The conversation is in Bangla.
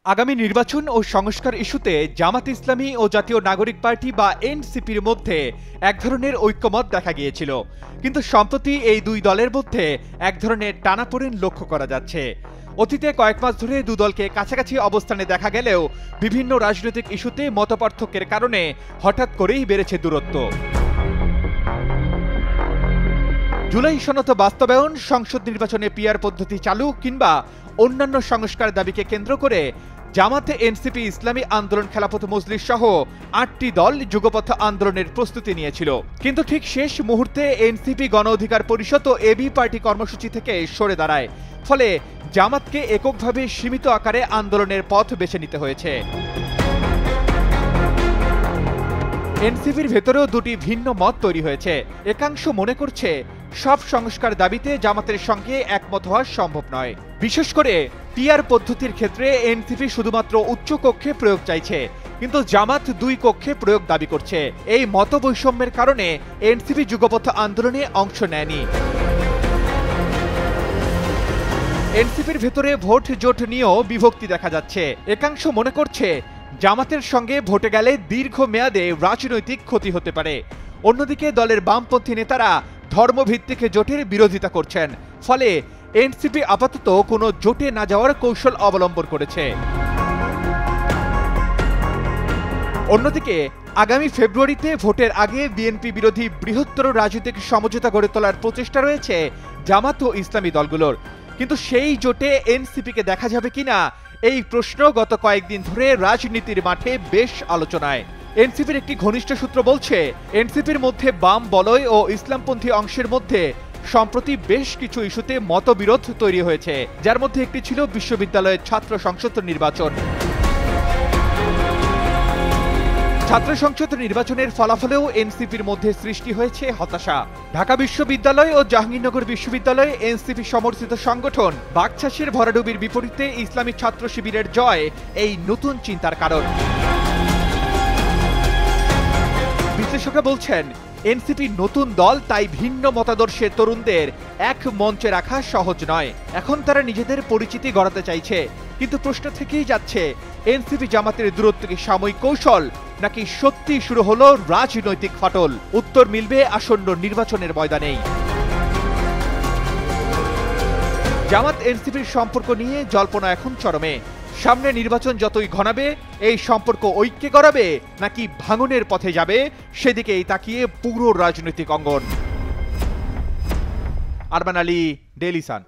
আগামী নির্বাচন ও সংস্কার ইস্যুতে জামাত ইসলামী ও জাতীয় নাগরিক পার্টি বা এনসিপির মধ্যে এক ধরনের ঐক্যমত দেখা গিয়েছিল, কিন্তু সম্প্রতি এই দুই দলের মধ্যে এক ধরনের টানাপোড়েন লক্ষ্য করা যাচ্ছে। অতীতে কয়েক মাস ধরে দু দলকে কাছাকাছি অবস্থানে দেখা গেলেও বিভিন্ন রাজনৈতিক ইস্যুতে মতপার্থক্যের কারণে হঠাৎ করেই বেড়েছে দূরত্ব। জুলাই সনদ বাস্তবায়ন, সংসদ নির্বাচনে পিআর পদ্ধতি চালু কিংবা অন্যান্য সংস্কার দাবিকে কেন্দ্র করে জামাতে এনসিপি, ইসলামী আন্দোলন, খেলাফত মজলিস সহ ৮টি দল যুগপথ আন্দোলনের প্রস্তুতি নিয়েছিল। কিন্তু ঠিক শেষ মুহূর্তে এনসিপি গণ অধিকার পরিষদ ও এবি পার্টি কর্মসূচি থেকে সরে দাঁড়ায়, ফলে জামাতকে এককভাবে সীমিত আকারে আন্দোলনের পথ বেছে নিতে হয়েছে। এনসিপির ভেতরেও দুটি ভিন্ন মত তৈরি হয়েছে। একাংশ মনে করছে সব সংস্কার দাবিতে জামাতের সঙ্গে একমত হওয়া সম্ভব নয়। বিশেষ করে পিআর পদ্ধতির ক্ষেত্রে এনসিপি শুধুমাত্র উচ্চ কক্ষে প্রয়োগ চাইছে, কিন্তু জামাত দুই কক্ষে প্রয়োগ দাবি করছে। এই মত বৈষম্যের কারণে এনসিপি যুগপথ আন্দোলনে অংশ নেয়নি। এনসিপির ভেতরে ভোট জোট নিয়েও বিভক্তি দেখা যাচ্ছে। একাংশ মনে করছে জামাতের সঙ্গে ভোটে গেলে দীর্ঘ মেয়াদে রাজনৈতিক ক্ষতি হতে পারে। অন্যদিকে দলের বামপন্থী নেতারা ধর্মভিত্তিক জোটের বিরোধিতা করছেন, ফলে এনসিপি আপাতত কোনো জোটে না যাওয়ার কৌশল অবলম্বন করেছে। অন্যদিকে আগামী ফেব্রুয়ারিতে ভোটের আগে বিএনপি বিরোধী বৃহত্তর রাজনৈতিক সমঝোতা গড়ে তোলার প্রচেষ্টা রয়েছে জামাত ও ইসলামী দলগুলোর, কিন্তু সেই জোটে এনসিপিকে দেখা যাবে কিনা এই প্রশ্ন গত কয়েকদিন ধরে রাজনীতির মাঠে বেশ আলোচনায়। এনসিপির একটি ঘনিষ্ঠ সূত্র বলছে, এনসিপির মধ্যে বাম বলয় ও ইসলামপন্থী অংশের মধ্যে সম্প্রতি বেশ কিছু ইস্যুতে মতবিরোধ তৈরি হয়েছে, যার মধ্যে একটি ছিল বিশ্ববিদ্যালয়ের ছাত্র সংসদ নির্বাচন। ছাত্র সংসদ নির্বাচনের ফলাফলেও এনসিপির মধ্যে সৃষ্টি হয়েছে হতাশা। ঢাকা বিশ্ববিদ্যালয় ও জাহাঙ্গীরনগর বিশ্ববিদ্যালয়ে এনসিপি সমর্থিত সংগঠন বাকছাসের ভরাডুবির বিপরীতে ইসলামী ছাত্র শিবিরের জয় এই নতুন চিন্তার কারণ। বিশ্লেষকরা বলছেন, এনসিপি নতুন দল, তাই ভিন্ন মতাদর্শের তরুণদের এক মঞ্চে রাখা সহজ নয়। এখন তারা নিজেদের পরিচিতি গড়াতে চাইছে, কিন্তু প্রশ্ন থেকেই যাচ্ছে এনসিপি জামাতের দূরত্ব কি সাময়িক কৌশল, নাকি সত্যি শুরু হলো রাজনৈতিক ফাটল? উত্তর মিলবে আসন্ন নির্বাচনের ময়দানেই। জামাত এনসিপির সম্পর্ক নিয়ে জল্পনা এখন চরমে। সামনে নির্বাচন যতই ঘনাবে এই সম্পর্ক ঐক্যে গড়াবে নাকি ভাঙনের পথে যাবে, সেদিকেই তাকিয়ে পুরো রাজনৈতিক অঙ্গন। Arman Ali, Daily Sun.